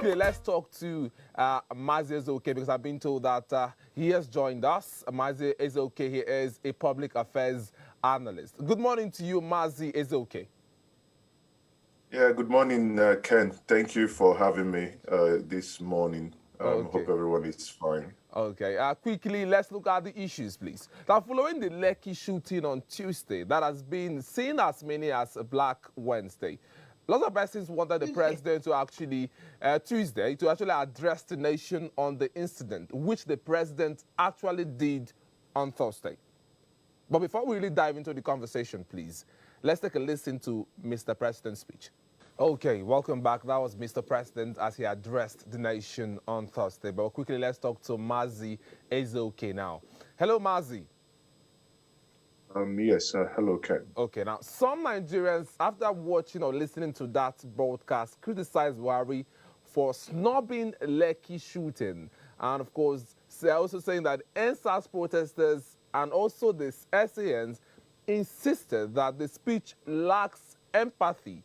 Quickly, let's talk to Mazi Ezeoke because I've been told that he has joined us. Mazi Ezeoke, he is a public affairs analyst. Good morning to you, Mazi Ezeoke. Yeah, good morning, Ken. Thank you for having me this morning. Okay. Hope everyone is fine. Okay. Quickly, let's look at the issues, please. Now, following the Lekki shooting on Tuesday, that has been seen as many as a Black Wednesday. Lots of persons wanted the president to actually, Tuesday, to actually address the nation on the incident, which the president actually did on Thursday. But before we really dive into the conversation, please, let's take a listen to Mr. President's speech. Okay, welcome back. That was Mr. President as he addressed the nation on Thursday. But quickly, let's talk to Mazi Ezeoke now. Hello, Mazi. Yes, hello, Ken. Okay, now some Nigerians, after watching or listening to that broadcast, criticized Buhari for snubbing Lekki shooting. And of course, they're also saying that NSAS protesters and also the SANs insisted that the speech lacks empathy,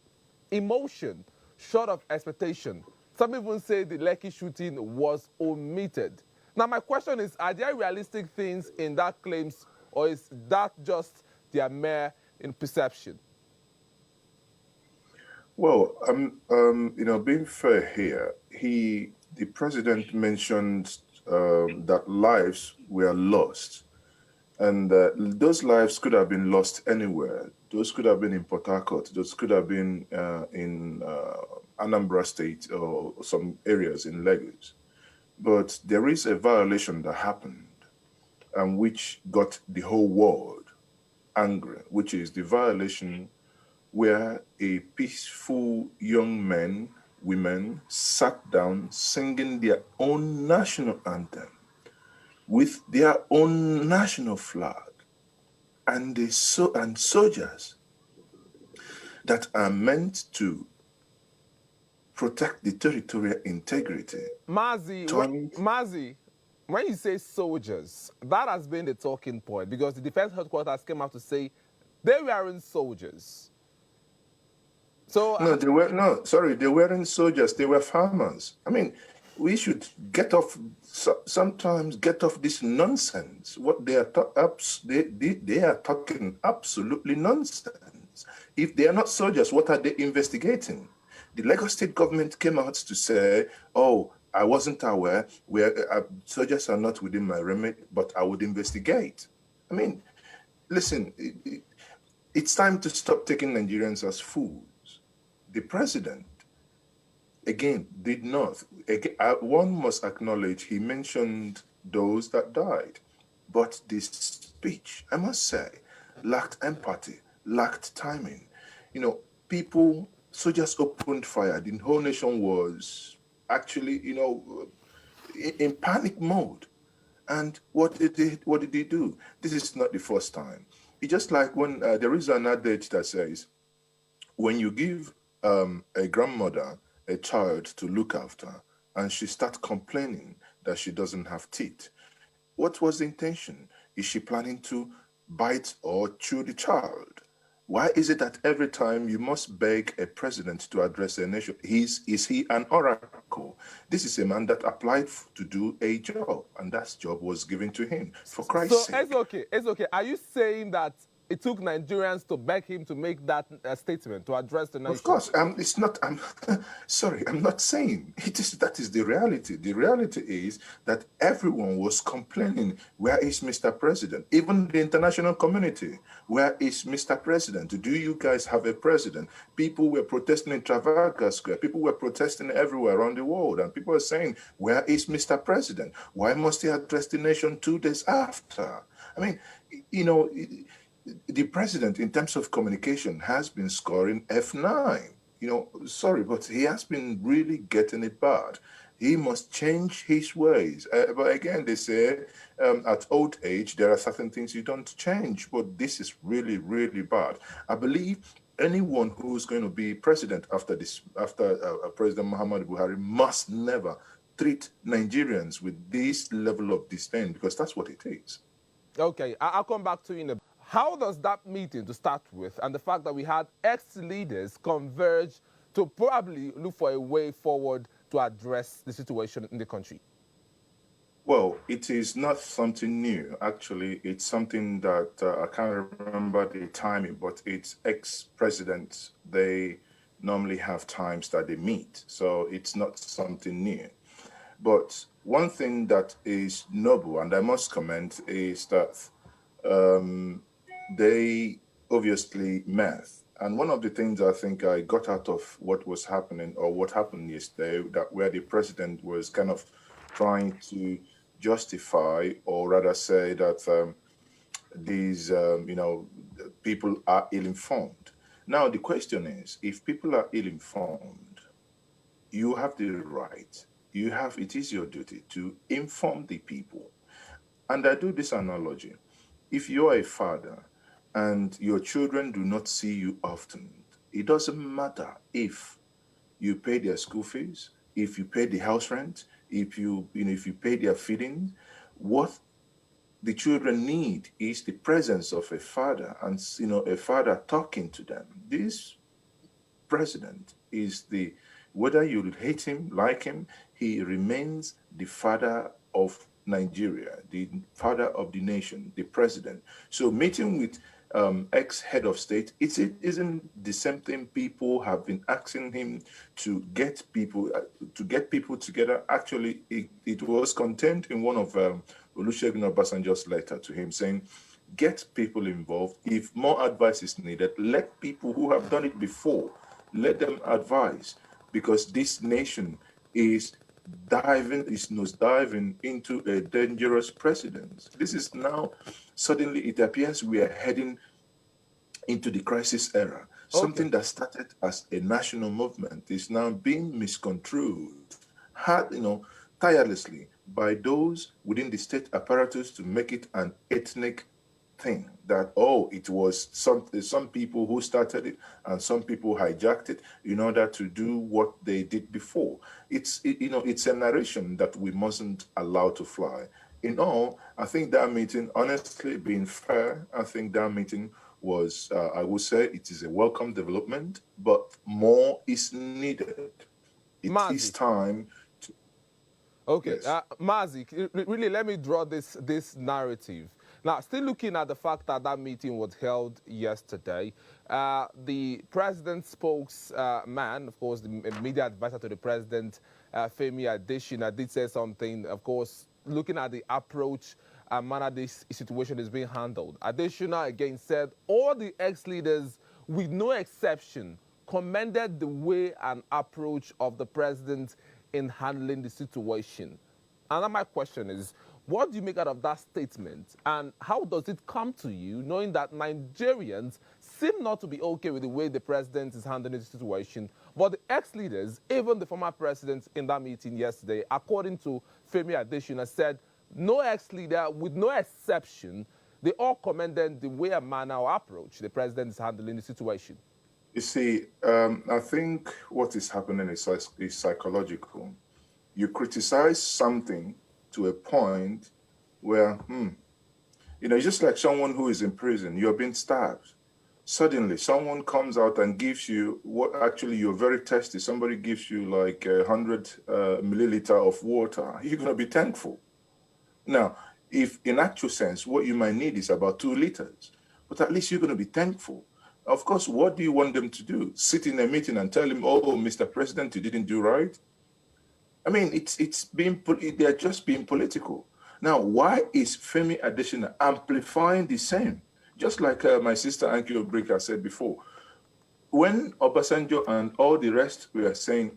emotion, short of expectation. Some even say the Lekki shooting was omitted. Now, my question is, are there realistic things in that claims, or is that just their mere in perception? Well, being fair here, the president mentioned that lives were lost, and those lives could have been lost anywhere. Those could have been in Port Harcourt. Those could have been in Anambra State or some areas in Lagos. But there is a violation that happened, and which got the whole world angry, which is the violation where a peaceful young men, women sat down singing their own national anthem with their own national flag, and soldiers that are meant to protect the territorial integrity. Mazi, when you say soldiers, that has been the talking point because the defense headquarters came out to say they weren't soldiers. So they weren't soldiers, they were farmers. I mean, we should sometimes get off this nonsense. What they are they are talking absolutely nonsense. If they are not soldiers, what are they investigating? The Lagos state government came out to say, oh, I wasn't aware, soldiers are not within my remit, but I would investigate. I mean, listen, it's time to stop taking Nigerians as fools. The president, again, did not. One must acknowledge he mentioned those that died. But this speech, I must say, lacked empathy, lacked timing. Soldiers opened fire. The whole nation was actually, in panic mode. And what did they do? This is not the first time. It's just like when there is an adage that says, when you give a grandmother a child to look after, and she starts complaining that she doesn't have teeth, what was the intention? Is she planning to bite or chew the child? Why is it that every time you must beg a president to address a nation? Is he an oracle? This is a man that applied to do a job, and that job was given to him. For Christ's sake. It's okay. Are you saying that it took Nigerians to beg him to make that statement, to address the nation? Of course, it's not. Sorry, I'm not saying it is. That is the reality. The reality is that everyone was complaining. Where is Mr. President? Even the international community. Where is Mr. President? Do you guys have a president? People were protesting in Trafalgar Square. People were protesting everywhere around the world, and people are saying, "Where is Mr. President? Why must he address the nation 2 days after?" I mean, the president, in terms of communication, has been scoring F9. Sorry, but he has been really getting it bad. He must change his ways. But again, they say at old age, there are certain things you don't change. But this is really, really bad. I believe anyone who's going to be president after President Muhammadu Buhari must never treat Nigerians with this level of disdain, because that's what it is. Okay, I'll come back to you in a bit. How does that meeting, to start with, and the fact that we had ex-leaders converge to probably look for a way forward to address the situation in the country? Well, it is not something new. Actually, it's something that I can't remember the timing, but it's ex-presidents. They normally have times that they meet. So it's not something new. But one thing that is noble, and I must comment, is that um, they obviously met. And one of the things I think I got out of what was happening or what happened yesterday, that where the president was kind of trying to justify or rather say that these, people are ill-informed. Now, the question is, if people are ill-informed, you have the right, it is your duty to inform the people. And I do this analogy. If you're a father and your children do not see you often, it doesn't matter if you pay their school fees, if you pay the house rent, if you pay their feeding. What the children need is the presence of a father, and a father talking to them. This president is the, whether you hate him, like him, he remains the father of Nigeria, the father of the nation, the president. So meeting with ex-head of state, it isn't the same thing people have been asking him to get people together. Actually, it was contained in one of Olusegun Obasanjo's letter to him saying, get people involved. If more advice is needed, let people who have done it before, let them advise, because this nation is nose diving into a dangerous precedent. This is now, suddenly it appears we are heading into the crisis era. Okay. Something that started as a national movement is now being misconstrued, hard, tirelessly by those within the state apparatus to make it an ethnic thing, that it was some people who started it and some people hijacked it in order to do what they did before. It's a narration that we mustn't allow to fly. In all, I think that meeting, honestly, being fair, I think that meeting was, I would say, it is a welcome development, but more is needed. It is Mazi. time to, Okay, yes. Mazi, really, let me draw this narrative. Now, still looking at the fact that that meeting was held yesterday, the president's spokesman, of course, the media advisor to the president, Femi Adesina, did say something, of course, looking at the approach and manner this situation is being handled. Adesina again said all the ex-leaders, with no exception, commended the way and approach of the president in handling the situation. And now my question is, what do you make out of that statement? And how does it come to you, knowing that Nigerians seem not to be okay with the way the president is handling the situation, but the ex-leaders, even the former president in that meeting yesterday, according to Femi Adesina, said no ex-leader, with no exception, they all commended the way and manner or approach the president is handling the situation. You see, I think what is happening is psychological. You criticize something to a point where, it's just like someone who is in prison, you're being stabbed. Suddenly, someone comes out and gives you what actually you're very thirsty. Somebody gives you like 100 milliliter of water. You're going to be thankful. Now, if in actual sense, what you might need is about 2 liters, but at least you're going to be thankful. Of course, what do you want them to do? Sit in a meeting and tell him, "Oh, Mr. President, you didn't do right." I mean, they're just being political. Now, why is Femi Adesina amplifying the same? Just like my sister Anki Obrika said before, when Obasanjo and all the rest were saying,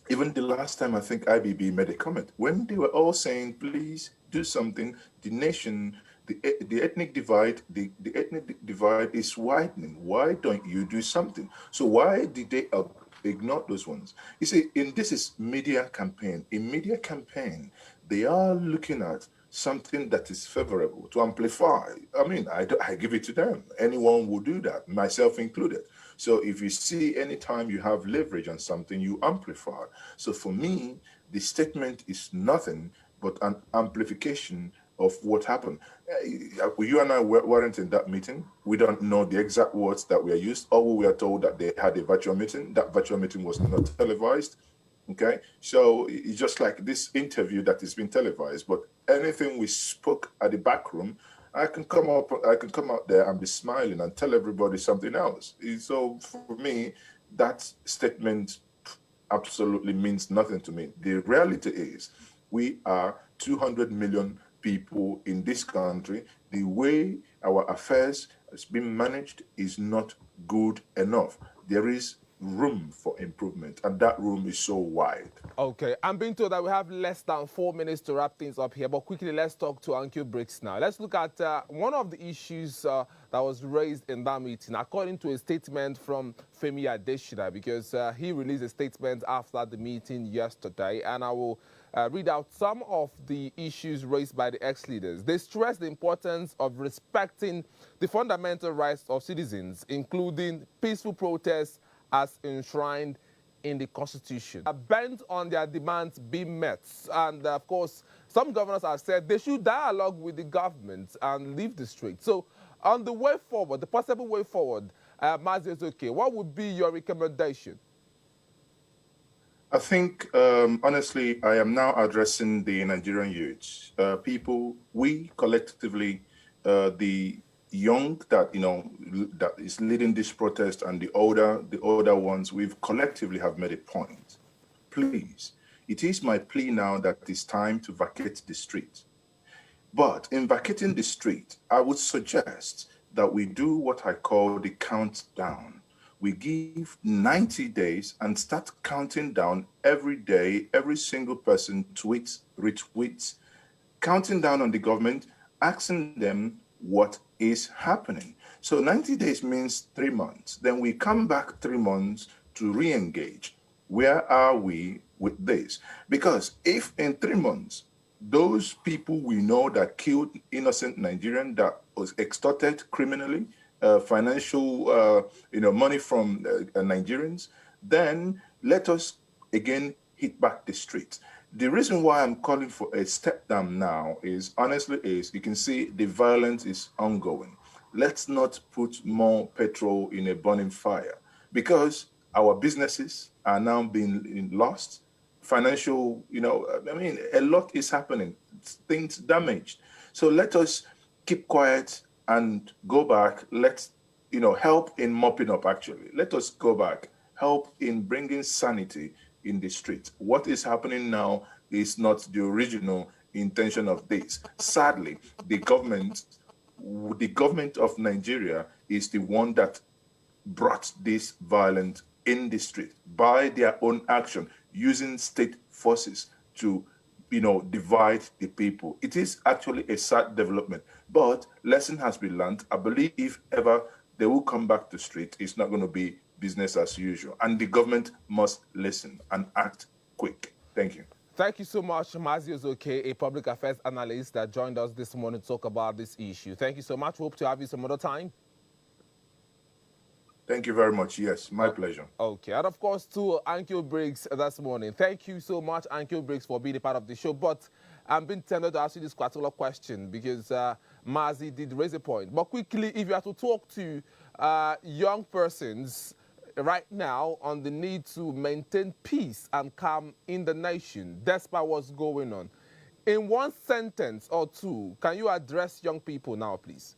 even the last time I think IBB made a comment, when they were all saying, please do something, the nation, the ethnic divide, the ethnic divide is widening. Why don't you do something? So why did they ignore those ones? You see, this is media campaign. In media campaign, they are looking at something that is favorable to amplify. I mean, I give it to them. Anyone will do that, myself included. So if you see anytime you have leverage on something, you amplify. So for me, the statement is nothing but an amplification of what happened. You and I weren't in that meeting. We don't know the exact words that were used. All we were told that they had a virtual meeting. That virtual meeting was not televised. Okay, so it's just like this interview that is being televised, but anything we spoke at the back room, I can come out there and be smiling and tell everybody something else. So for me, that statement absolutely means nothing to me. The reality is we are 200 million people in this country. The way our affairs is being managed is not good enough. There is room for improvement, and that room is so wide. Okay, I'm being told that we have less than 4 minutes to wrap things up here, but quickly let's talk to Uncle Briggs now. Let's look at one of the issues that was raised in that meeting, according to a statement from Femi Adesina, because he released a statement after the meeting yesterday, and I will read out some of the issues raised by the ex-leaders. They stressed the importance of respecting the fundamental rights of citizens, including peaceful protests as enshrined in the Constitution, are bent on their demands being met. And of course, some governors have said they should dialogue with the government and leave the street. So on the way forward, the possible way forward, Mazi Ezeoke, what would be your recommendation? I think, honestly, I am now addressing the Nigerian youth. People, we collectively, the young that that is leading this protest, and the older ones, we've collectively have made a point. Please, it is my plea now that it's time to vacate the street. But in vacating the street, I would suggest that we do what I call the countdown. We give 90 days and start counting down every day. Every single person tweets, retweets, counting down on the government, asking them what is happening. So 90 days means 3 months. Then we come back 3 months to re-engage. Where are we with this? Because if in 3 months, those people we know that killed innocent Nigerian, that was extorted criminally, financial, money from Nigerians, then let us again hit back the streets. The reason why I'm calling for a step down now is, honestly, is you can see the violence is ongoing. Let's not put more petrol in a burning fire, because our businesses are now being lost. Financial, a lot is happening, things damaged. So let us keep quiet and go back. Let's, help in mopping up, actually. Let us go back, help in bringing sanity in the street. What is happening now is not the original intention of this. Sadly, the government of Nigeria is the one that brought this violence in the street by their own action, using state forces to, divide the people. It is actually a sad development, but lesson has been learned. I believe if ever they will come back to the street, it's not going to be business as usual. And the government must listen and act quick. Thank you. Thank you so much, Mazi Ezeoke, a public affairs analyst that joined us this morning to talk about this issue. Thank you so much. Hope to have you some other time. Thank you very much. Yes, my pleasure. Okay, and of course to Uncle Briggs this morning. Thank you so much, Uncle Briggs, for being a part of the show. But I'm being tempted to ask you this particular question because Mazi did raise a point. But quickly, if you have to talk to young persons right now on the need to maintain peace and calm in the nation, despite what's going on, in one sentence or two, can you address young people now, please?